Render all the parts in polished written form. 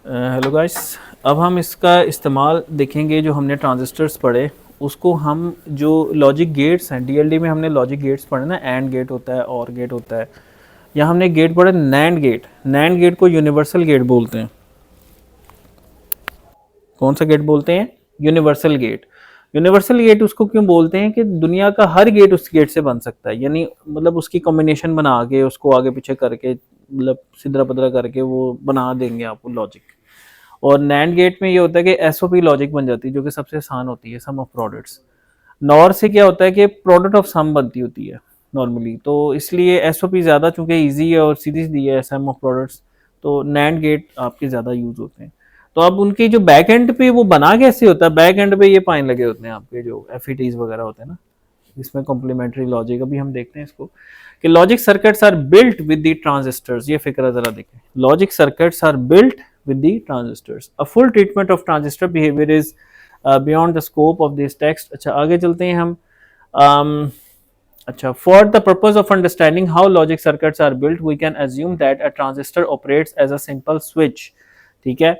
Hello guys. अब हम इसका इस्तेमाल देखेंगे। जो हमने ट्रांजिस्टर्स पढ़े उसको हम जो लॉजिक गेट्स हैं, डीएलडी में हमने लॉजिक गेट्स पढ़े ना, एंड गेट होता है और गेट होता है। यहाँ हमने गेट पढ़े नैंड गेट। नैंड गेट को यूनिवर्सल गेट बोलते हैं। कौन सा गेट बोलते हैं? Universal gate. यूनिवर्सल गेट उसको क्यों बोलते हैं कि दुनिया का हर गेट उस गेट से बन सकता है, यानी मतलब उसकी कॉम्बिनेशन बना के उसको आगे पीछे करके मतलब सिदरा पदरा करके वो बना देंगे आपको लॉजिक। और नैंड गेट में ये होता है कि एसओपी लॉजिक बन जाती है, जो कि सबसे आसान होती है, सम ऑफ प्रोडक्ट्स। नॉर से क्या होता है कि प्रोडक्ट ऑफ सम बनती होती है नॉर्मली, तो इसलिए एसओपी ज़्यादा चूंकि इजी है और सीधी सीधी है, सम ऑफ प्रोडक्ट्स, तो नैंड गेट आपके ज़्यादा यूज होते हैं। तो अब उनकी जो बैक एंड पे वो बना कैसे होता है, बैक एंड पे ये पाइन लगे होते हैं आपके जो एफईटीज वगैरह होते हैं ना, इसमें कॉम्प्लीमेंट्री लॉजिक। अभी हम देखते हैं इसको कि logic circuits are built with the transistors. ये फिक्र जरा देखें, logic circuits are built with the transistors. A full treatment of transistor behavior is beyond the scope of this text. अच्छा आगे चलते हैं हम। अच्छा, for the purpose of understanding how logic circuits are built, we can assume that a transistor operates as a simple switch. ठीक है।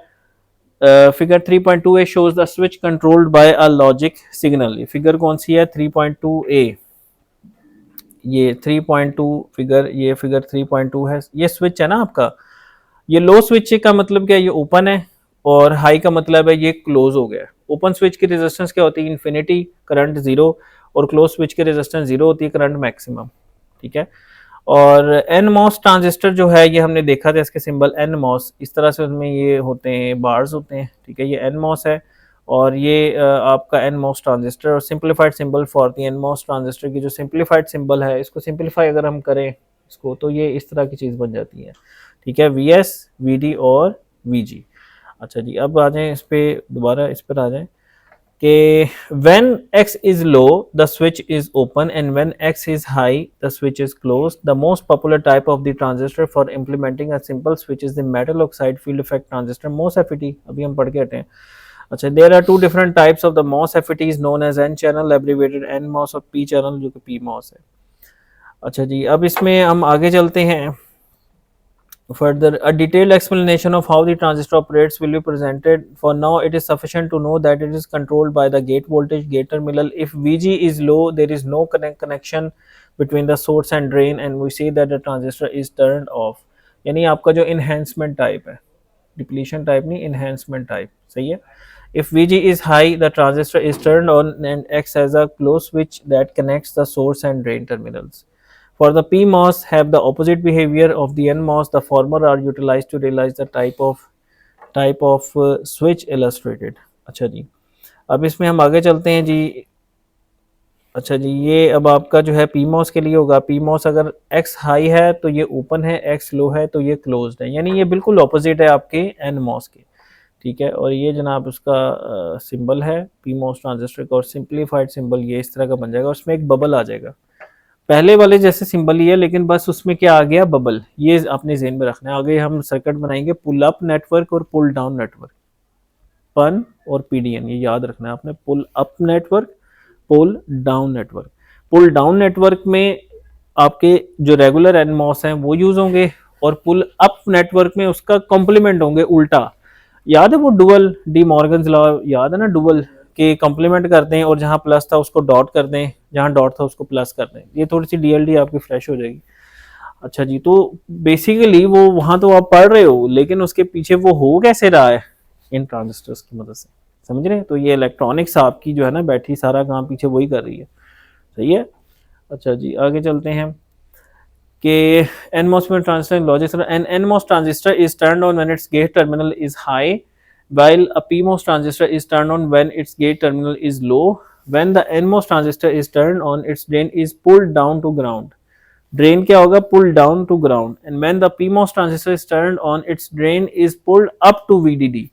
Figure 3.2a shows the switch controlled by a logic signal. ये figure कौन सी है? 3.2a। ये 3.2 figure, ये figure 3.2 है। ये switch है ना आपका। ये लो स्विच का मतलब क्या है? ये ओपन है, और हाई का मतलब है ये क्लोज हो गया। ओपन स्विच की रेजिस्टेंस क्या होती है? Infinity, current zero. और क्लोज स्विच की रेजिस्टेंस जीरो होती है, करंट मैक्सिमम। ठीक है। और एन मॉस ट्रांजिस्टर जो है, ये हमने देखा था, इसके सिंबल एन मॉस इस तरह से उसमें ये होते हैं, बार्स होते हैं। ठीक है, ये एन मॉस है। और ये आपका एन मॉस ट्रांजिस्टर, और simplified symbol for the NMOS transistor की जो सिंप्लीफाइड सिंबल है, इसको सिंप्लीफाई अगर हम करें इसको, तो ये इस तरह की चीज़ बन जाती है। ठीक है, वी एस, वी डी और वी जी। अच्छा जी, अब आ जाएँ इस पे, दोबारा इस पर आ जाएँ कि when x is low the switch is open and when x is high the switch is closed. The most popular type of the transistor for implementing a simple switch is the metal oxide field effect transistor, MOSFET। अभी हम पढ़ के हटे हैं। अच्छा, there are two different types of the MOSFETs known as n channel abbreviated NMOS और p channel जो कि PMOS है। अच्छा जी, अब इसमें हम आगे चलते हैं। Further, a detailed explanation of how the transistor operates will be presented. For now, it is sufficient to know that it is controlled by the gate voltage, gate terminal. If VG is low, there is no connection between the source and drain, and we see that the transistor is turned off. यानी आपका जो enhancement type है, depletion type नहीं, enhancement type, सही है। If VG is high, the transistor is turned on and acts as a closed switch that connects the source and drain terminals. For the PMOS have the opposite behavior of the NMOS. The former are utilized to realize the type of switch illustrated. अच्छा जी, अब इसमें हम आगे चलते हैं जी। अच्छा जी, ये अब आपका जो है PMOS के लिए होगा। PMOS अगर X हाई है तो ये ओपन है, X लो है तो ये क्लोज्ड है, यानी ये बिल्कुल ऑपोजिट है आपके NMOS के। ठीक है, और ये जनाब उसका सिंबल है PMOS ट्रांजिस्टर का, और सिंप्लीफाइड सिंबल ये इस तरह का बन जाएगा। उसमें एक बबल आ जाएगा, पहले वाले जैसे सिंबल ही है, लेकिन बस उसमें क्या आ गया? बबल। ये अपने ज़हन में रखना है। आगे हम सर्किट बनाएंगे पुल अप नेटवर्क और पुल डाउन नेटवर्क, पन और पीडीएन, ये याद रखना है आपने। Pull up network, pull down network. Pull down network में आपके जो रेगुलर एनमॉस हैं वो यूज होंगे, और पुल अप नेटवर्क में उसका कॉम्प्लीमेंट होंगे उल्टा। याद है वो डुअल, डी मॉर्गन्स लॉ याद है ना, डुअल के कॉम्प्लीमेंट करते हैं और जहां प्लस था उसको डॉट कर दें, जहां डॉट था उसको प्लस कर दें। ये थोड़ी सी डीएलडी आपकी फ्रेश हो जाएगी। अच्छा जी, तो बेसिकली वो वहां तो आप पढ़ रहे हो, लेकिन उसके पीछे वो हो कैसे रहा है? इन ट्रांजिस्टर्स की मदद से, समझ रहे हैं? तो ये इलेक्ट्रॉनिक्स आपकी जो है ना, बैटरी सारा काम पीछे वही कर रही है। सही है। अच्छा जी, आगे चलते हैं कि NMOS में transistor logic, an NMOS transistor is turned on when its gate terminal is high, while a PMOS transistor is turned on when its gate terminal is low. When the NMOS transistor is turned on, its drain is pulled down to ground. Drain क्या होगा? Pulled down to ground. And when the PMOS transistor is turned on, its drain is pulled up to VDD.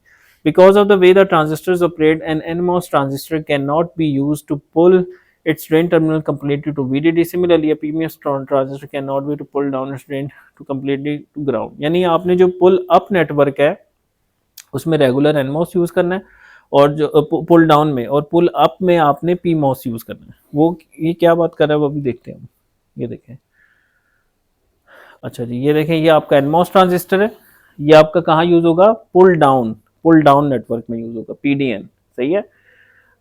Because of the way the transistors operate, an NMOS transistor cannot be used to pull its drain terminal completely to VDD. Similarly, a PMOS transistor cannot be to pull down its drain to completely to ground. यानी आपने जो पुल up network है उसमें regular NMOS use करना है, और जो pull down में और पुल अप में आपने पीमॉस यूज करना है। वो ये क्या बात कर रहा है वो अभी देखते हैं हम। ये देखें। अच्छा जी, ये देखें, ये आपका एनमॉस ट्रांजिस्टर है, ये आपका कहाँ यूज होगा, पुल डाउन नेटवर्क में यूज होगा, पीडीएन। सही है,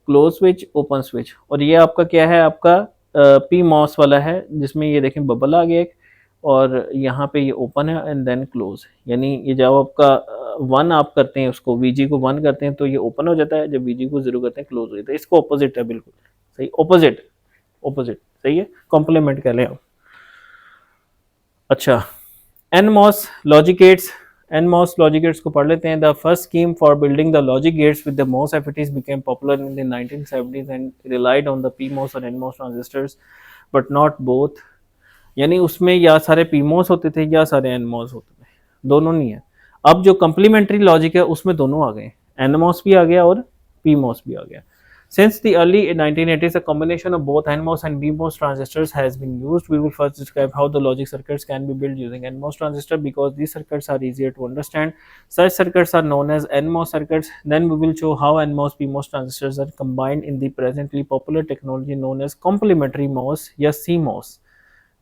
क्लोज स्विच, ओपन स्विच। और ये आपका क्या है, आपका पी मॉस वाला है, जिसमें ये देखें बबल आ गया एक, और यहाँ पे ये ओपन है एंड देन क्लोज। यानी ये जब आपका वन आप करते हैं, उसको वीजी को वन करते हैं तो ये ओपन हो जाता है, जब वीजी को जीरो करते हैं क्लोज हो जाता है। इसको ऑपोजिट है बिल्कुल सही, ऑपोजिट ऑपोजिट सही है, कॉम्प्लीमेंट कह लें आप। अच्छा, NMOS logic gates, NMOS logic gates को पढ़ लेते हैं। The first scheme for building the logic gates with the MOS FETs became popular in the 1970s and relied on the PMOS और NMOS transistors but not both। यानी उसमें या सारे PMOS होते थे या सारे NMOS होते थे, दोनों नहीं है। अब जो कम्प्लीमेंट्री लॉजिक है उसमें दोनों आ गए, NMOS भी आ गया और PMOS भी आ गया। Since the early 1980s, a combination of both NMOS and PMOS transistors has been used. We will first describe how the logic circuits can be built using NMOS transistor because these circuits are easier to understand. Such circuits are known as NMOS circuits. Then we will show how NMOS PMOS transistors are combined in the presently popular technology known as complementary MOS या CMOS.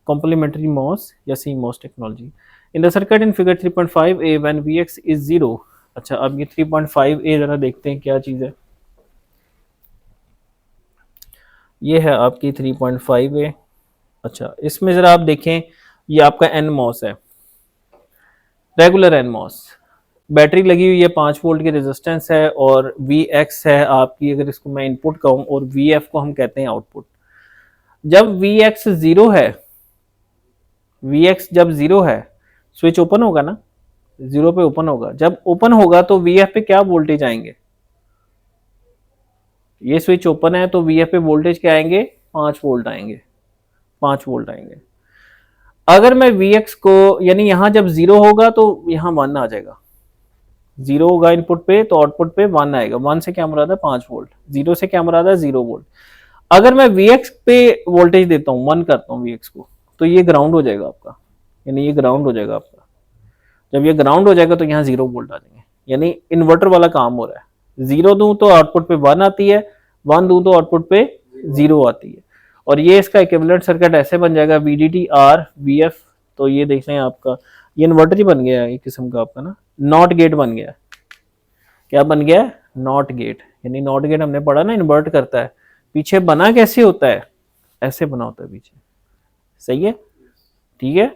Complementary MOS या CMOS technology. In the circuit in figure 3.5a, when Vx is 0, अच्छा अब ये 3.5a जरा देखते हैं क्या चीज़ है। ये है आपकी 3.5a। अच्छा, इसमें ज़रा आप देखें, ये आपका NMOS है, रेगुलर NMOS। बैटरी लगी हुई है, 5 वोल्ट की रेजिस्टेंस है, और Vx है आपकी, अगर इसको मैं इनपुट कहूँ, और Vf को हम कहते हैं आउटपुट। जब Vx ज़ीरो है, Vx जब ज़ीरो है, स्विच ओपन होगा ना, ज़ीरो पे ओपन होगा। जब ओपन होगा तो Vf पे क्या वोल्टेज आएंगे, ये स्विच ओपन है तो Vf पे वोल्टेज क्या आएंगे, 5 वोल्ट आएंगे, 5 वोल्ट आएंगे। अगर मैं Vx को, यानी यहां जब जीरो होगा तो यहां 1 आ जाएगा, जीरो होगा इनपुट पे तो आउटपुट पे 1 आएगा। 1 से क्या मुराद है, 5 वोल्ट। जीरो से क्या मुराद है, 0 वोल्ट। अगर मैं Vx पे वोल्टेज देता हूँ, 1 करता हूँ Vx को, तो ये ग्राउंड हो जाएगा आपका, यानी ये ग्राउंड हो जाएगा आपका। जब ये ग्राउंड हो जाएगा तो यहाँ 0 वोल्ट आ जाएंगे, यानी इन्वर्टर वाला काम हो रहा है। 0 दूं तो आउटपुट पे 1 आती है, 1 दूं तो आउटपुट पे 0 आती है। और ये इसका इक्विवेलेंट सर्किट ऐसे बन जाएगा, VDD R VF। तो ये देख लें आपका, ये इन्वर्टर ही बन गया है एक किस्म का आपका ना, नॉट गेट बन गया। क्या बन गया, नॉट गेट। यानी नॉट गेट हमने पढ़ा ना, इन्वर्ट करता है। पीछे बना कैसे होता है, ऐसे बना होता है पीछे, सही है, ठीक है।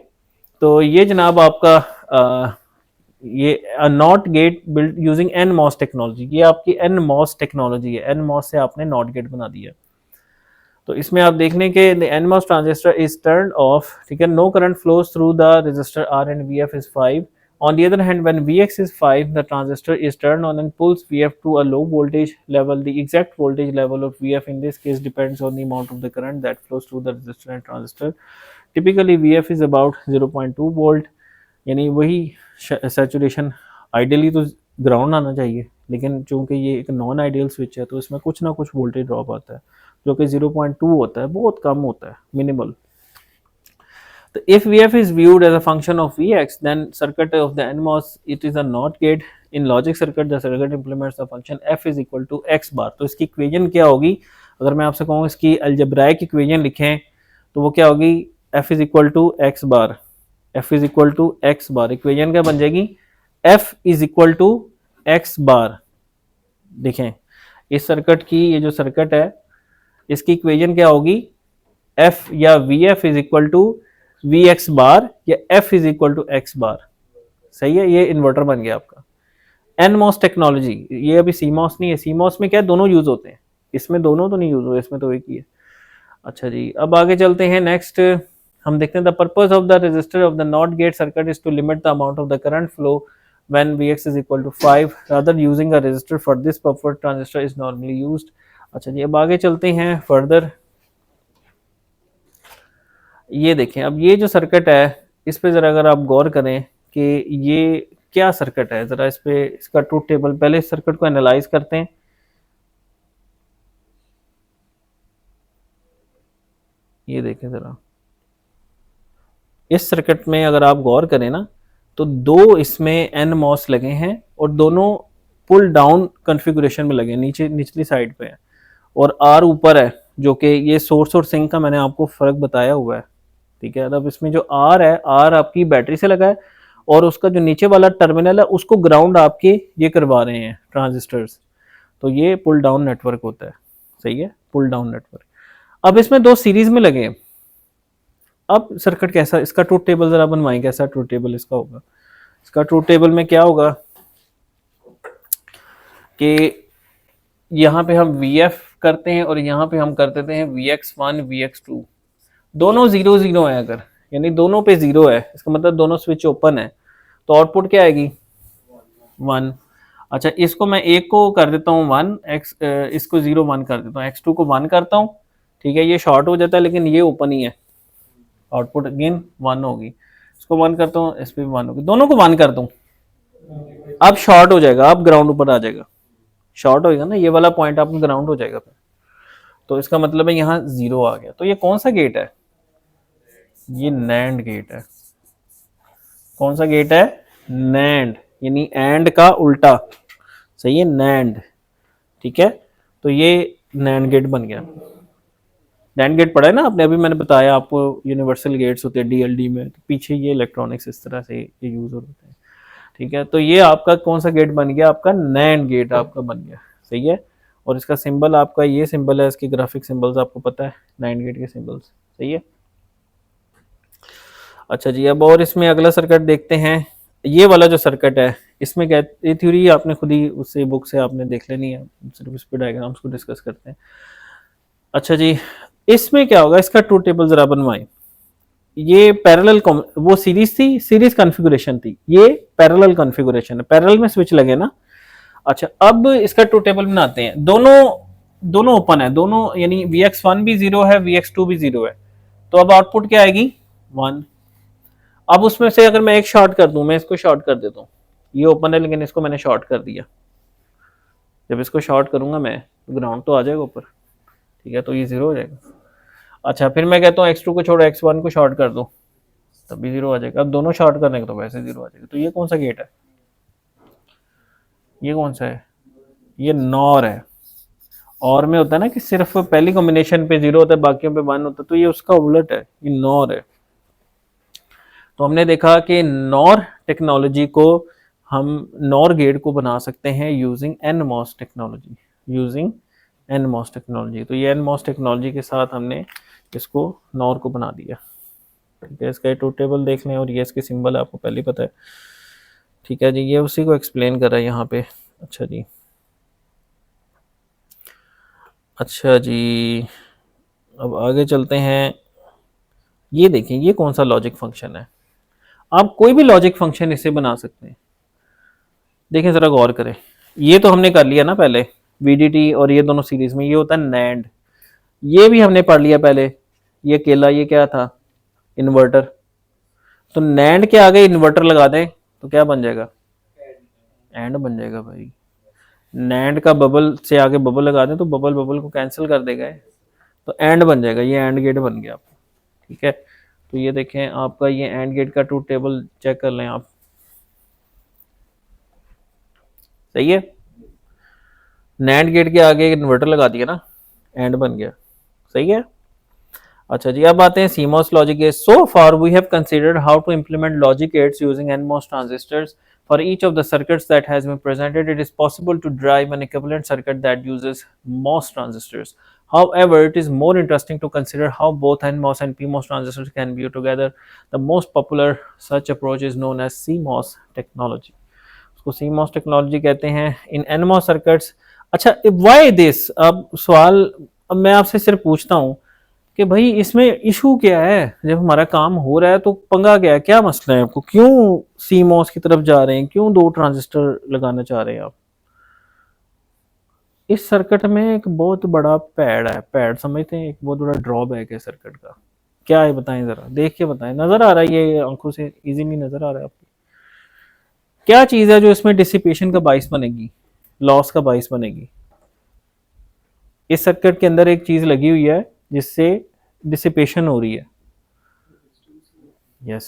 तो ये जनाब आपका ये not gate build using NMOS technology, ये आपकी NMOS टेक्नोलॉजी है। NMOS से आपने नॉट गेट बना दिया। तो इसमें आप देख लें कि the NMOS transistor is turned off, ठीक है, no current flows through the resistor R and VF is 5। On the other hand, when Vx is 5, the transistor is turned on and pulls Vf to a low voltage level. The exact voltage level of Vf in this case depends on the amount of the current that flows through the resistor and transistor. Typically, Vf is about 0.2 volt, यानी वही saturation. Ideally तो ground आना चाहिए, लेकिन चूंकि ये एक non ideal switch है तो इसमें कुछ ना कुछ वोल्टेज ड्रॉप आता है, जो कि 0.2 होता है, बहुत कम होता है, minimal. So if Vf is viewed as a function of Vx, then circuit of the NMOS, it is a NOT gate. In logic circuit, the circuit implements the function f is equal to x bar। तो इसकी equation क्या होगी, अगर मैं आपसे कहूँ इसकी algebraic equation लिखें तो वो क्या होगी, f is equal to x bar, f is equal to x bar। Equation क्या बन जाएगी, f is equal to x bar। देखें इस सर्किट की, ये जो सर्किट है इसकी इक्वेशन क्या होगी, f या Vf is equal to Vx bar या f is equal to x bar. सही है, ये इन्वर्टर बन गया आपका। NMOS टेक्नोलॉजी, ये अभी CMOS नहीं है। CMOS में क्या दोनों यूज होते हैं, इसमें दोनों तो नहीं यूज हुए, इसमें तो एक ही है। अच्छा जी, अब आगे चलते हैं। नेक्स्ट हम देखते हैं, the purpose of the resistor of the NOT gate circuit is to limit the amount of the current flow when Vx is equal to 5 rather using a resistor for this purpose transistor is normally used. अच्छा जी, अब आगे चलते हैं further. ये देखें, अब ये जो सर्किट है इस पे ज़रा अगर आप गौर करें कि ये क्या सर्किट है, ज़रा इस पे इसका ट्रूथ टेबल, पहले इस सर्किट को एनालाइज करते हैं। ये देखें ज़रा, इस सर्किट में अगर आप गौर करें ना तो दो इसमें NMOS लगे हैं और दोनों पुल डाउन कॉन्फ़िगरेशन में लगे हैं, नीचे निचली साइड पे है, और R ऊपर है, जो कि ये सोर्स और सिंक का मैंने आपको फ़र्क बताया हुआ है, ठीक है। अब इसमें जो R है, R आपकी बैटरी से लगा है और उसका जो नीचे वाला टर्मिनल है उसको ग्राउंड आपके ये करवा रहे हैं ट्रांजिस्टर्स, तो ये पुल डाउन नेटवर्क होता है। सही है, पुल डाउन नेटवर्क। अब इसमें दो सीरीज में लगे हैं। अब सर्किट कैसा, इसका ट्रूथ टेबल जरा बनवाएं, कैसा ट्रूथ टेबल इसका होगा। इसका ट्रूथ टेबल में क्या होगा कि यहाँ पे हम VF करते हैं और यहाँ पे हम कर देते हैं VX1 VX2, दोनों 0 0 है अगर, यानी दोनों पे 0 है, इसका मतलब दोनों स्विच ओपन है, तो आउटपुट क्या आएगी 1। अच्छा, इसको मैं एक को कर देता हूँ 1, इसको 0 1 कर देता हूँ, X2 को 1 करता हूँ, ठीक है, ये शॉर्ट हो जाता है लेकिन ये ओपन ही है, आउटपुट अगेन 1 होगी। इसको 1 करता हूँ, इस पे भी 1 होगी, दोनों को 1 करता हूँ, अब शॉर्ट हो जाएगा, अब ग्राउंड ऊपर आ जाएगा, शॉर्ट होएगा ना, ये वाला पॉइंट आपका ग्राउंड हो जाएगा फिर, तो इसका मतलब है यहाँ 0 आ गया। तो ये कौन सा गेट है, ये नैंड गेट है। कौन सा गेट है, नैंड, यानी एंड का उल्टा, सही है, नैंड, ठीक है। तो ये नैंड गेट बन गया। नैंड गेट पढ़ा है ना आपने, अभी मैंने बताया आपको, यूनिवर्सल गेट्स होते हैं DLD में, तो पीछे ये इलेक्ट्रॉनिक्स इस तरह से ये यूज होते हैं, ठीक है। तो ये आपका कौन सा गेट बन गया, आपका नैंड गेट आपका बन गया, सही है। और इसका सिंबल आपका ये सिंबल है, इसके ग्राफिक सिंबल्स आपको पता है, नैंड गेट के सिंबल्स, सही है। अच्छा जी, अब और इसमें अगला सर्किट देखते हैं। ये वाला जो सर्किट है इसमें क्या, ये थ्योरी आपने खुद ही उससे बुक से आपने देख लेनी है, सिर्फ इस पे डायग्राम्स को डिस्कस करते हैं। अच्छा जी, इसमें क्या होगा, इसका ट्रूथ टेबल जरा बनवाएं। ये पैरेलल, वो सीरीज थी, सीरीज कॉन्फ़िगरेशन थी, ये पैरेलल कॉन्फ़िगरेशन है, पैरेलल में स्विच लगे ना। अच्छा, अब इसका ट्रूथ टेबल बनाते हैं। दोनों ओपन है, दोनों, यानी VX1 भी 0 है, VX2 भी 0 है, तो अब आउटपुट क्या आएगी 1। अब उसमें से अगर मैं एक शॉर्ट कर दूं, मैं इसको शॉर्ट कर देता हूँ, ये ओपन है लेकिन इसको मैंने शॉर्ट कर दिया, जब इसको शॉर्ट करूंगा मैं तो ग्राउंड तो आ जाएगा ऊपर, ठीक है, तो ये 0 हो जाएगा। अच्छा, फिर मैं कहता हूँ X2 को छोड़ो, X1 को शॉर्ट कर दो, तब भी 0 आ जाएगा। अब दोनों शॉर्ट करने का तो वैसे 0 आ जाएगा। तो ये कौन सा गेट है, ये कौन सा है, ये नॉर है। और में होता है ना कि सिर्फ पहली कॉम्बिनेशन पे 0 होता है, बाकियों पे 1 होता है, तो ये उसका उलट है, ये नॉर है। तो हमने देखा कि नॉर टेक्नोलॉजी को हम नॉर गेट को बना सकते हैं using NMOS technology, using NMOS technology. तो ये NMOS टेक्नोलॉजी के साथ हमने इसको नॉर को बना दिया, ठीक है। इसका ट्रूथ टेबल देख लें, और ये इसके सिंबल आपको पहले ही पता है, ठीक है जी, ये उसी को एक्सप्लेन कर रहा है यहाँ पे। अच्छा जी, अच्छा जी, अब आगे चलते हैं। ये देखें, ये कौन सा लॉजिक फंक्शन है, आप कोई भी लॉजिक फंक्शन इसे बना सकते हैं। देखें जरा गौर करें, ये तो हमने कर लिया ना पहले, VDT और ये दोनों सीरीज में, ये होता है नैंड, ये भी हमने पढ़ लिया पहले, ये अकेला, ये क्या था, इन्वर्टर। तो नैंड के आगे इन्वर्टर लगा दें तो क्या बन जाएगा, एंड बन जाएगा भाई। नैंड का बबल से आगे बबल लगा दें तो बबल बबल को कैंसिल कर देगा, तो एंड बन जाएगा, ये एंड गेट बन गया आपका, ठीक है। तो ये देखें आपका, ये एंड गेट का ट्रूथ टेबल चेक कर लें आप, सही है। नैंड गेट के आगे इन्वर्टर लगा दिया ना, एंड बन गया, सही है। अच्छा जी, अब आते हैं CMOS logic gates. So far we have considered how to implement logic gates using NMOS transistors. For each of the circuits that has been presented, it is possible to drive an equivalent circuit that uses MOS transistors. However, it is more interesting to consider how both NMOS and PMOS transistors can be used together. The most popular such approach is known as CMOS technology. उसको CMOS technology कहते हैं in NMOS circuits. अच्छा, why this? अब सवाल, अब मैं आपसे सिर्फ पूछता हूँ कि भाई इसमें इशू क्या है, जब हमारा काम हो रहा है तो पंगा क्या है, क्या मसला है आपको, क्यों CMOS की तरफ जा रहे हैं, क्यों 2 ट्रांजिस्टर लगाना चाह रहे हैं आप। इस सर्किट में एक बहुत बड़ा पैड है, पैड समझते हैं, एक बहुत बड़ा ड्रॉबैक है सर्किट का, क्या है बताएं, जरा देख के बताएं, नजर आ रहा है ये आंखों से इजीली नजर आ रहा है आपको, क्या चीज है जो इसमें डिसिपेशन का बाइस बनेगी, लॉस का बाइस बनेगी। इस सर्किट के अंदर एक चीज लगी हुई है जिससे डिसिपेशन हो रही है, यस,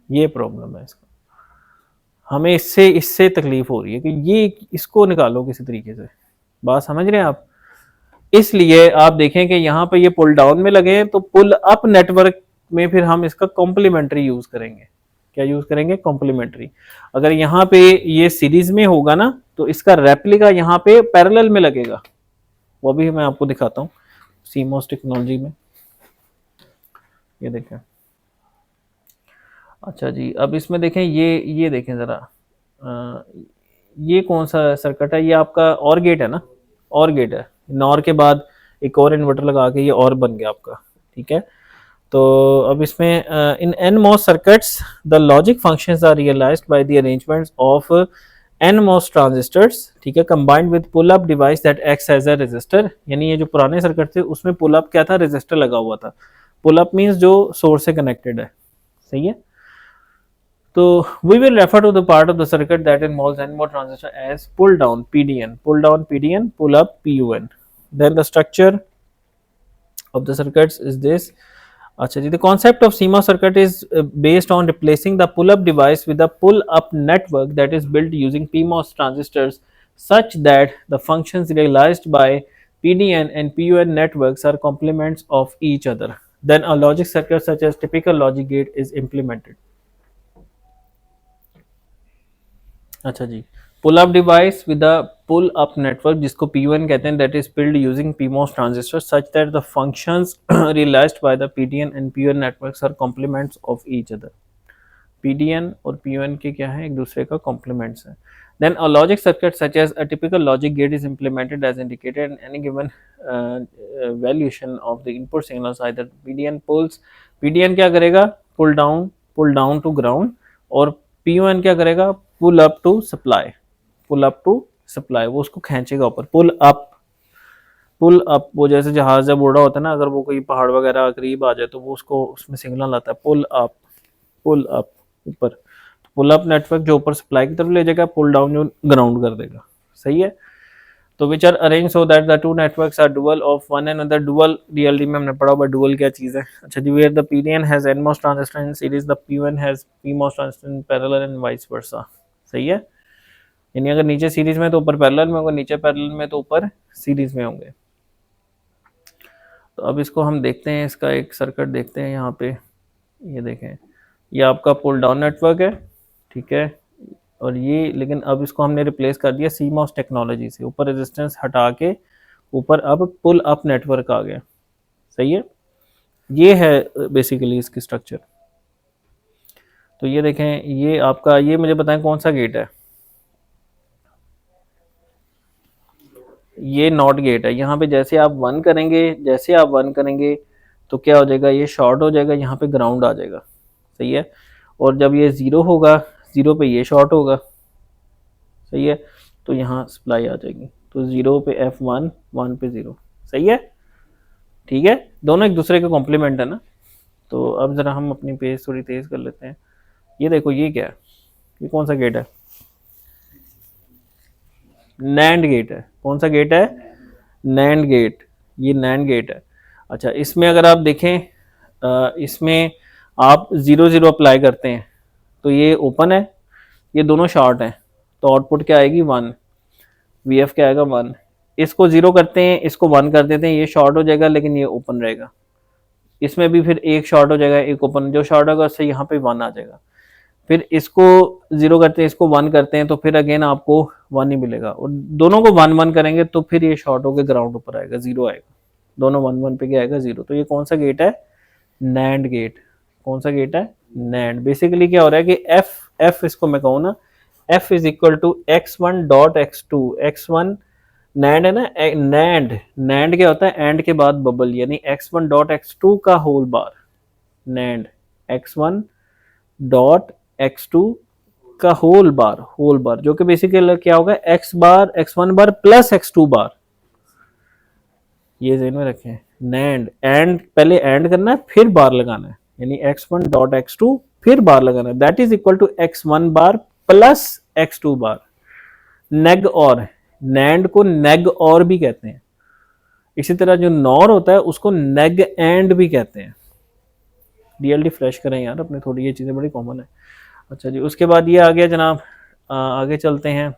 ये प्रॉब्लम है इसका, हमें इससे इससे तकलीफ हो रही है कि ये इसको निकालो किसी तरीके से, बात समझ रहे हैं आप। इसलिए आप देखें कि यहाँ पे ये पुल डाउन में लगे हैं, तो पुल अप नेटवर्क में फिर हम इसका कॉम्प्लीमेंट्री यूज करेंगे, क्या यूज करेंगे, कॉम्प्लीमेंट्री। अगर यहाँ पे ये सीरीज में होगा ना तो इसका रेप्लिका यहाँ पे पैरेलल में लगेगा, वो भी मैं आपको दिखाता हूँ सीमोस टेक्नोलॉजी में। ये देखें, अच्छा जी, अब इसमें देखें ये देखें ज़रा, ये कौन सा सर्किट है, ये आपका और गेट है ना, और गेट है, नॉर के बाद एक और इन्वर्टर लगा के ये और बन गया आपका, ठीक है। तो अब इसमें in NMOS circuits the logic functions are realised by the arrangements of NMOS transistors, ठीक है, combined with pull up device that acts as a resistor. यानी ये जो पुराने सर्किट थे उसमें पुल अप क्या था, रेजिस्टर लगा हुआ था। पुल अप मीन्स जो सोर्स से कनेक्टेड है, सही है। तो we will refer to the part of the circuit that involves NMOS transistor as pull down PDN, pull up PUN. Then the structure of the circuits is this. अच्छा जी, the concept of CMOS circuit is based on replacing the pull up device with a pull up network that is built using PMOS transistors such that the functions realized by PDN and PUN networks are complements of each other. Then a logic circuit such as typical logic gate is implemented. अच्छा जी, pull up device with a pull up network जिसको P1 कहते हैं, that is build using PMOS transistor such that the functions realised by the PDN and PUN networks are complements of each other. PDN और PUN के क्या है, एक दूसरे का कॉम्प्लीमेंट्स है। Then a logic circuit such as a typical logic gate is implemented as indicated in any given valuation of the input signals either PDN क्या करेगा, pull down to ground, और PUN क्या करेगा, पुल अप टू सप्लाई, वो उसको खींचेगा ऊपर, pull up वो जैसे जहाज जब उड़ रहा होता है ना, अगर वो कोई पहाड़ वगैरह करीब आ जाए तो वो उसको उसमें सिग्नल आता है पुल अप ऊपर। तो पुल अप नेटवर्क जो ऊपर सप्लाई की तरफ ले जाएगा, पुल डाउन जो ग्राउंड कर देगा, सही है। तो which are arrange so that the two networks are dual of one and other. Dual DLD में हमने पढ़ा हुआ, डुअल क्या चीज़ है। अच्छा जी, where the PDN has NMOS transistor in series, the PUN has PMOS transistor in parallel and vice versa, सही है। यानी अगर नीचे सीरीज में तो ऊपर पैरेलल में होगा, नीचे पैरेलल में तो ऊपर सीरीज में होंगे। तो अब इसको हम देखते हैं, इसका एक सर्किट देखते हैं यहाँ पे। ये देखें, ये आपका पुल डाउन नेटवर्क है, ठीक है, और ये लेकिन अब इसको हमने रिप्लेस कर दिया CMOS टेक्नोलॉजी से, ऊपर रेजिस्टेंस हटा के ऊपर अब पुल अप नेटवर्क आ गया, सही है। ये है बेसिकली इसकी स्ट्रक्चर। तो ये देखें, ये आपका, ये मुझे बताएं कौन सा गेट है, ये नॉट गेट है। यहाँ पे जैसे आप वन करेंगे तो क्या हो जाएगा, ये शॉर्ट हो जाएगा, यहाँ पे ग्राउंड आ जाएगा, सही है। और जब ये ज़ीरो होगा, ज़ीरो पे ये शॉर्ट होगा, सही है, तो यहाँ सप्लाई आ जाएगी। तो ज़ीरो पे F1, 1 पे 0, सही है, ठीक है। दोनों एक दूसरे के कॉम्प्लीमेंट है ना। तो अब ज़रा हम अपनी पेज थोड़ी तेज़ कर लेते हैं। ये देखो, ये क्या है, ये कौन सा गेट है, नैंड गेट है। कौन सा गेट है, नैंड गेट, ये नैंड गेट है। अच्छा, इसमें अगर आप देखें, इसमें आप 0 0 अप्लाई करते हैं तो ये ओपन है, ये दोनों शॉर्ट हैं, तो आउटपुट क्या आएगी, 1, VF क्या आएगा, 1। इसको 0 करते हैं, इसको 1 कर देते हैं, ये शॉर्ट हो जाएगा लेकिन ये ओपन रहेगा। इसमें भी फिर एक शॉर्ट हो जाएगा, एक ओपन, जो शॉर्ट होगा उससे यहाँ पे 1 आ जाएगा। फिर इसको 0 करते हैं, इसको 1 करते हैं, तो फिर अगेन आपको 1 ही मिलेगा, और दोनों को 1 1 करेंगे तो फिर ये शॉर्ट होकर ग्राउंड ऊपर आएगा, 0 आएगा, दोनों 1 1 पे क्या आएगा, 0। तो ये कौन सा गेट है, नैंड गेट। कौन सा गेट है, नैंड। बेसिकली क्या हो रहा है कि एफ इसको मैं कहूँ ना, F is equal to x1 dot x2, x1 NAND है ना, नैंड क्या होता है, एंड के बाद बबल, यानी x1 डॉट x2 का होल बार, नैंड x1 डॉट x2 का होल बार, जो कि बेसिकली क्या होगा, x1 बार प्लस x2 बार। ये ज़हन में रखें, नैंड, एंड पहले एंड करना है फिर बार लगाना है, यानी x1 डॉट x2 फिर बार लगाना है, that is equal to x1 bar plus x2 bar. Neg or, NAND को नेग और भी कहते हैं। इसी तरह जो नॉर होता है उसको नेग एंड भी कहते हैं। डीएलडी फ्रेश करें यार अपने, थोड़ी ये चीज़ें बड़ी कॉमन है। अच्छा जी, उसके बाद ये आ गया जनाब, आगे चलते हैं।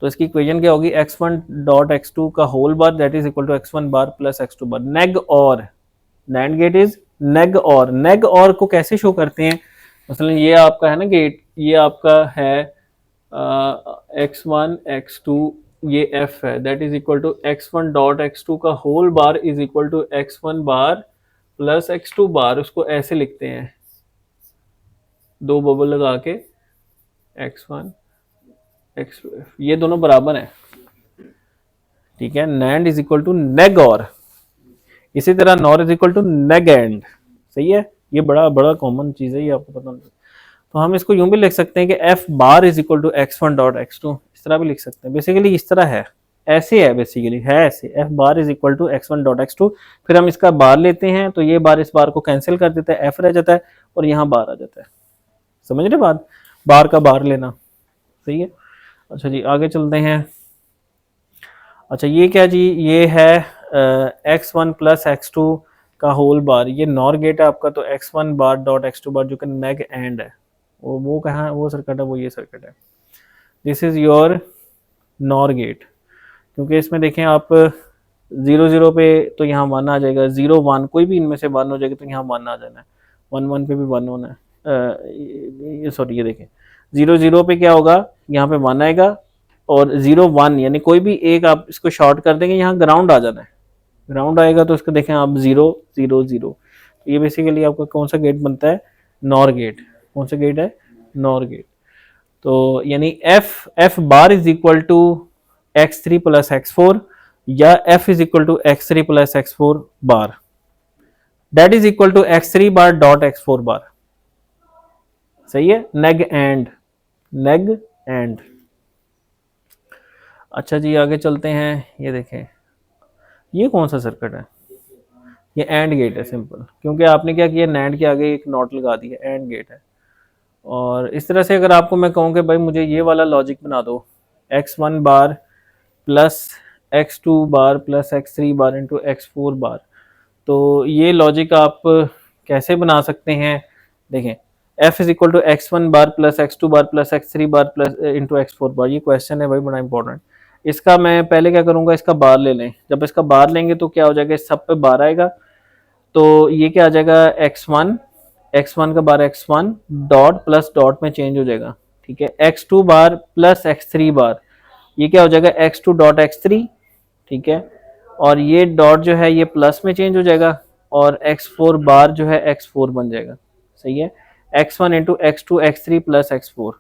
तो इसकी इक्वेशन क्या होगी, x1 डॉट x2 का whole bar that is equal to x1 bar plus x2 bar. Neg or, NAND gate is नेग और। नेग और को कैसे शो करते हैं, मसलन ये आपका है ना गेट, ये आपका है x1 x2, ये f है, that is equal to x1 dot x2 का whole bar is equal to x1 bar plus x2 bar. उसको ऐसे लिखते हैं, दो बबल लगा के, x1 x2, ये दोनों बराबर हैं, ठीक है। NAND is equal to neg or, इसी तरह NOR is equal to neg and, सही है। ये बड़ा बड़ा कॉमन चीज है, ये आपको पता नहीं। तो हम इसको यूं भी लिख सकते हैं कि F bar is equal to x1 dot x2, इस तरह भी लिख सकते हैं। बेसिकली इस तरह है, ऐसे है, बेसिकली है ऐसे, F bar is equal to x1 dot x2। फिर हम इसका बार लेते हैं तो ये बार इस बार को कैंसिल कर देता है, एफ रह जाता है और यहाँ बार आ जाता है। समझ रहे बात, बार का बार लेना, सही है। अच्छा जी आगे चलते हैं। अच्छा ये क्या जी, ये है x1 प्लस x2 का होल बार, ये नॉर गेट है आपका, तो x1 बार डॉट x2 बार जो कि नेग एंड है, वो कहाँ है, वो सर्किट है, वो ये सर्किट है। This is your NOR gate, क्योंकि इसमें देखें आप 0 0 पे तो यहाँ 1 आ जाएगा, 0 1 कोई भी इनमें से 1 हो जाएगा तो यहाँ 1 आ जाना है, 1 1 पे भी 1 होना है। ये सॉरी, ये देखें 0 0 पे क्या होगा, यहाँ पे 1 आएगा, और 0 1 यानी कोई भी एक आप इसको शॉर्ट कर देंगे, यहाँ ग्राउंड आ जाना है, ग्राउंड आएगा तो इसको देखें आप 0 0 0। ये बेसिकली आपका कौन सा गेट बनता है, नॉर गेट। कौन सा गेट है, नॉर गेट। तो यानी F bar is equal to x3 plus x4, या f is equal to x3 plus x4 bar, that is equal to x3 bar dot x4 bar, सही है। Neg and, neg and. अच्छा जी आगे चलते हैं। ये देखें, ये कौन सा सर्किट है, ये एंड गेट है सिंपल, क्योंकि आपने क्या किया, नैंड के आगे एक नॉट लगा दिया, एंड गेट है। और इस तरह से अगर आपको मैं कहूँ कि भाई मुझे ये वाला लॉजिक बना दो, x1 bar plus x2 bar plus x3 bar into x4 बार, तो ये लॉजिक आप कैसे बना सकते हैं। देखें, f is equal to x1 bar plus x2 bar plus x3 bar plus into x4 bar, ये क्वेश्चन है भाई बड़ा इंपॉर्टेंट। इसका मैं पहले क्या करूंगा, इसका बार ले लें। जब इसका बार लेंगे तो क्या हो जाएगा, इस सब पे बार आएगा, तो ये क्या आ जाएगा, x1 का बार x1 डॉट प्लस डॉट में चेंज हो जाएगा, ठीक है। x2 बार प्लस x3 बार, ये क्या हो जाएगा, x2 डॉट x3, ठीक है। और ये डॉट जो है ये प्लस में चेंज हो जाएगा, और x4 बार जो है x4 बन जाएगा, सही है। x1 into x2 x3 plus x4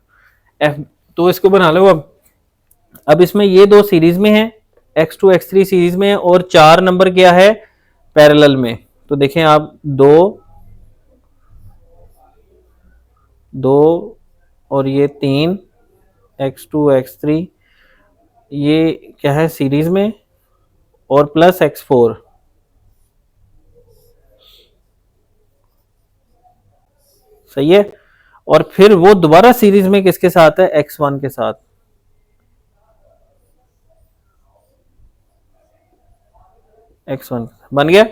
f, तो इसको बना लो। अब इसमें ये दो सीरीज में है, x2 x3 सीरीज में है, और 4 नंबर क्या है, पैरेलल में। तो देखें आप, दो और ये 3, x2 x3, ये क्या है सीरीज में, और प्लस x4, सही है। और फिर वो दोबारा सीरीज में किसके साथ है, x1 के साथ, x1 बन गया।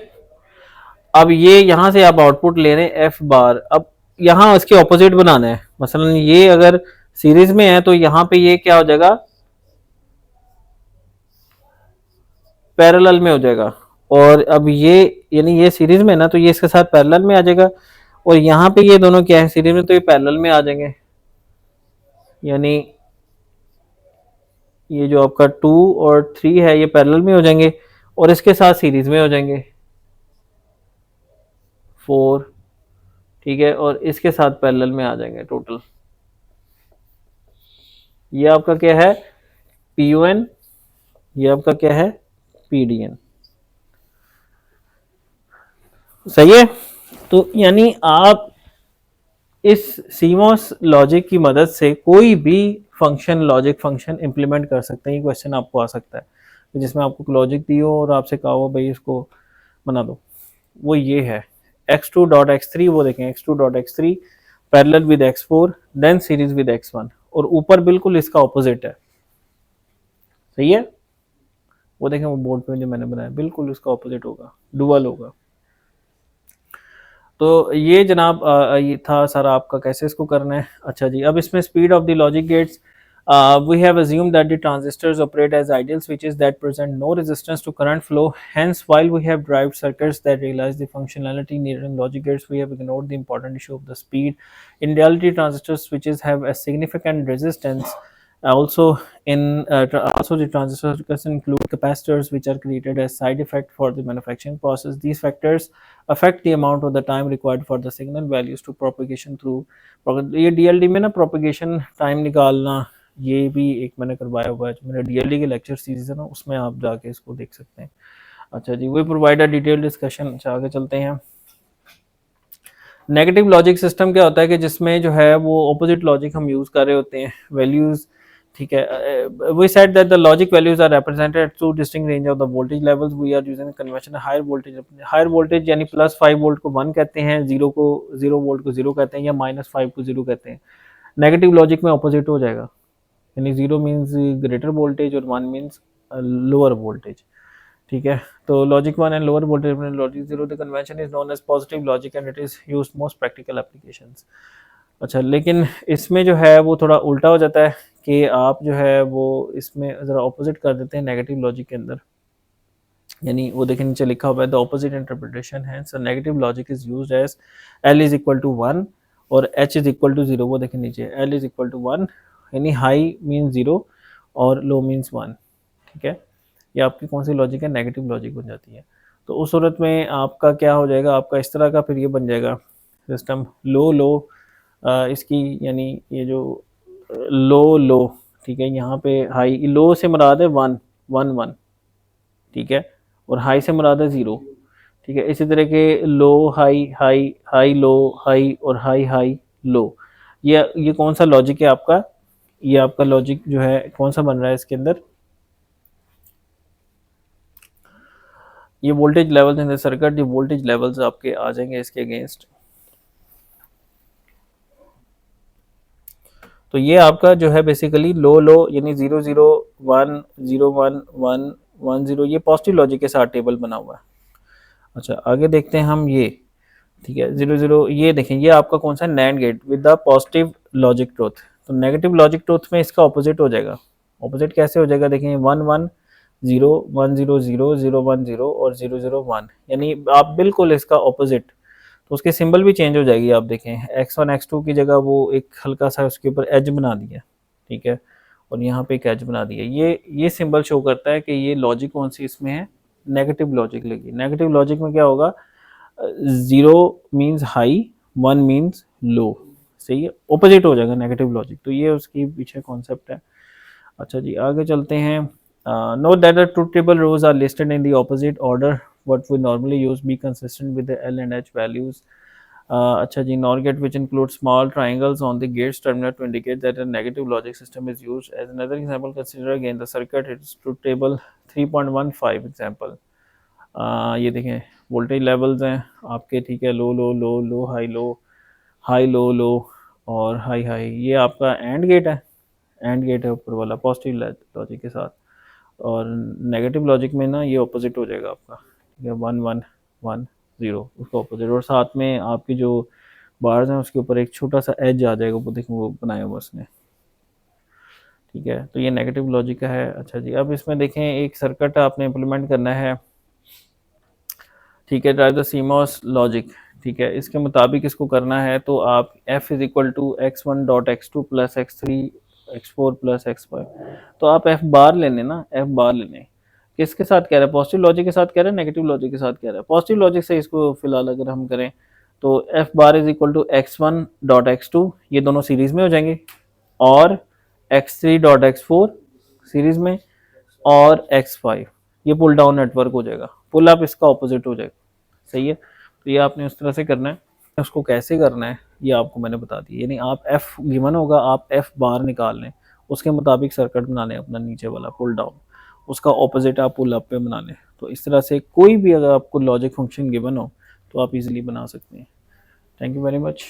अब ये यहां से आप आउटपुट ले रहे हैं f बार, अब यहां इसके ऑपोजिट बनाना है। मसलन ये अगर सीरीज में है तो यहां पे ये क्या हो जाएगा, पैरेलल में हो जाएगा। और अब ये यानी ये सीरीज में है ना, तो ये इसके साथ पैरेलल में आ जाएगा, और यहाँ पे ये दोनों क्या है सीरीज में, तो ये पैरेलल में आ जाएंगे। यानी ये जो आपका 2 और 3 है ये पैरेलल में हो जाएंगे, और इसके साथ सीरीज में हो जाएंगे 4, ठीक है, और इसके साथ पैरेलल में आ जाएंगे टोटल। ये आपका क्या है, PUN, ये आपका क्या है, PDN, सही है। तो यानी आप इस CMOS लॉजिक की मदद से कोई भी फंक्शन, लॉजिक फंक्शन इंप्लीमेंट कर सकते हैं। ये क्वेश्चन आपको आ सकता है जिसमें आपको लॉजिक दी हो और आपसे कहा हो भाई इसको बना दो, वो ये है x2 डॉट x3, वो देखें x2 dot x3 parallel with x4 then series with x1, और ऊपर बिल्कुल इसका ऑपोजिट है, सही है। वो देखें वो बोर्ड पे जो मैंने बनाया बिल्कुल उसका ऑपोजिट होगा, डुअल होगा। तो ये जनाब ये था सारा आपका कैसे इसको करना है। अच्छा जी, अब इसमें speed of the logic gates, We have assumed that the transistors operate as ideal switches that present no resistance to current flow. Hence, while we have derived circuits that realize the functionality needed in logic gates, we have ignored the important issue of the speed. In reality, transistor switches have a significant resistance. Also, the transistor circuits include capacitors, which are created as side effect for the manufacturing process. These factors affect the amount of the time required for the signal values to propagation through. ये DLD में ना propagation time निकालना, ये भी एक मैंने करवाया हुआ है, जो मेरा DLD के लेक्चर सीरीज है ना, उसमें आप जाके इसको देख सकते हैं। अच्छा जी, we provide a detail discussion. अच्छा, आगे चलते हैं। नेगेटिव लॉजिक सिस्टम क्या होता है कि जिसमें जो है वो ऑपोजिट लॉजिक हम यूज कर रहे होते हैं, वैल्यूज, ठीक है। We said that the logic values are represented two distinct range of the voltage levels. We are using convention higher voltage यानी +5 वोल्ट को 1 कहते हैं, 0 वोल्ट को 0 कहते हैं, या -5 को 0 कहते हैं। नेगेटिव लॉजिक में ऑपोजिट हो जाएगा, यानी 0 मीन्स ग्रेटर वोल्टेज और 1 मीन्स लोअर वोल्टेज, ठीक है। तो logic 1 and lower voltage, logic 0, the convention is known as positive logic and it is used most practical applications. अच्छा, लेकिन इसमें जो है वो थोड़ा उल्टा हो जाता है कि आप जो है वो इसमें ज़रा ऑपोजिट कर देते हैं नेगेटिव लॉजिक के अंदर, यानी वो देखें नीचे लिखा हुआ है द ऑपोजिट इंटरप्रिटेशन है। So negative logic is used as L is equal to 1 और H इज इक्वल टू 0। वो देखें नीचे L इज इक्वल टू 1, यानी हाई मीन्स 0 और लो मीन्स 1, ठीक है। ये आपकी कौन सी लॉजिक है? नेगेटिव लॉजिक बन जाती है। तो उस सूरत में आपका क्या हो जाएगा, आपका इस तरह का फिर ये बन जाएगा सिस्टम लो लो, इसकी यानी ये जो लो लो, ठीक है। यहाँ पे हाई, लो से मुराद है 1 1 1, ठीक है, और हाई से मुराद है 0, ठीक है। इसी तरह के low high high high low high और हाई हाई लो, ये कौन सा लॉजिक है आपका? ये आपका लॉजिक जो है कौन सा बन रहा है इसके अंदर? ये voltage levels in the circuit, ये वोल्टेज लेवल्स आपके आ जाएंगे इसके अगेंस्ट। तो ये आपका जो है बेसिकली लो लो यानी 0 0 1 0 1 1 1 0, ये पॉजिटिव लॉजिक के साथ टेबल बना हुआ है। अच्छा, आगे देखते हैं हम ये, ठीक है। 0 0, ये देखें, ये आपका कौन सा NAND gate with the positive logic truth. तो नेगेटिव लॉजिक ट्रूथ में इसका ऑपोजिट हो जाएगा। ऑपोजिट कैसे हो जाएगा? देखें 1 1 0 1 0 0 0 1 0 और 0 0 1, यानी आप बिल्कुल इसका ऑपोजिट। तो उसके सिंबल भी चेंज हो जाएगी। आप देखें x1 x2 की जगह वो एक हल्का सा उसके ऊपर एज बना दिया, ठीक है, और यहाँ पे एक एज बना दिया। ये सिंबल शो करता है कि ये लॉजिक कौन सी इसमें है, नेगेटिव लॉजिक लगी। नेगेटिव लॉजिक में क्या होगा? 0 मीन्स हाई, 1 मीन्स लो, सही है, ऑपोजिट हो जाएगा नेगेटिव लॉजिक। तो ये उसकी पीछे कॉन्सेप्ट है। अच्छा जी, आगे चलते हैं। Note that the truth table rows are listed in the opposite order what we normally use, be consistent with the L and H values. अच्छा जी, NOR gate which includes small triangles on the gates terminal to indicate that a negative logic system is used. As another example, consider again the circuit, its truth table 3.15 example. ये देखें voltage levels हैं आपके, ठीक है, लो लो लो लो high low लो और high high. ये आपका and gate है ऊपर वाला पॉजिटिव लॉजिक के साथ, और नेगेटिव लॉजिक में ना ये ऑपोजिट हो जाएगा आपका, ठीक है, 1 1 1 0 उसका ऑपोजिट, और साथ में आपकी जो बार्स हैं उसके ऊपर एक छोटा सा एज आ जाएगा, वो देखो वो बनाया हुआ उसने, ठीक है। तो ये नेगेटिव लॉजिक का है। अच्छा जी, अब इसमें देखें एक सर्किट आपने इम्प्लीमेंट करना है, ठीक है, ड्राइव द सीमॉस लॉजिक, ठीक है। इसके मुताबिक इसको करना है तो आप f is equal to x1 dot x2 plus x3 x4 plus x5, तो आप f बार लेने ना, f बार लेने। किसके साथ कह रहा है? पॉजिटिव लॉजिक के साथ कह रहा है, नेगेटिव लॉजिक के साथ कह रहा है? पॉजिटिव लॉजिक से इसको फिलहाल अगर हम करें तो f bar is equal to x1 dot x2, ये दोनों सीरीज में हो जाएंगे, और x3 डॉट x4 सीरीज में, और x5 ये पुल डाउन नेटवर्क हो जाएगा, पुल अप इसका ऑपोजिट हो जाएगा, सही है। तो ये आपने उस तरह से करना है। उसको कैसे करना है ये आपको मैंने बता दिया, यानी आप f गिवन होगा, आप f बार निकाल लें, उसके मुताबिक सर्किट बना लें अपना नीचे वाला पुल डाउन, उसका ऑपोजिट आप पुल अप पे बना लें। तो इस तरह से कोई भी अगर आपको लॉजिक फंक्शन गिवन हो तो आप इजीली बना सकते हैं। Thank you very much.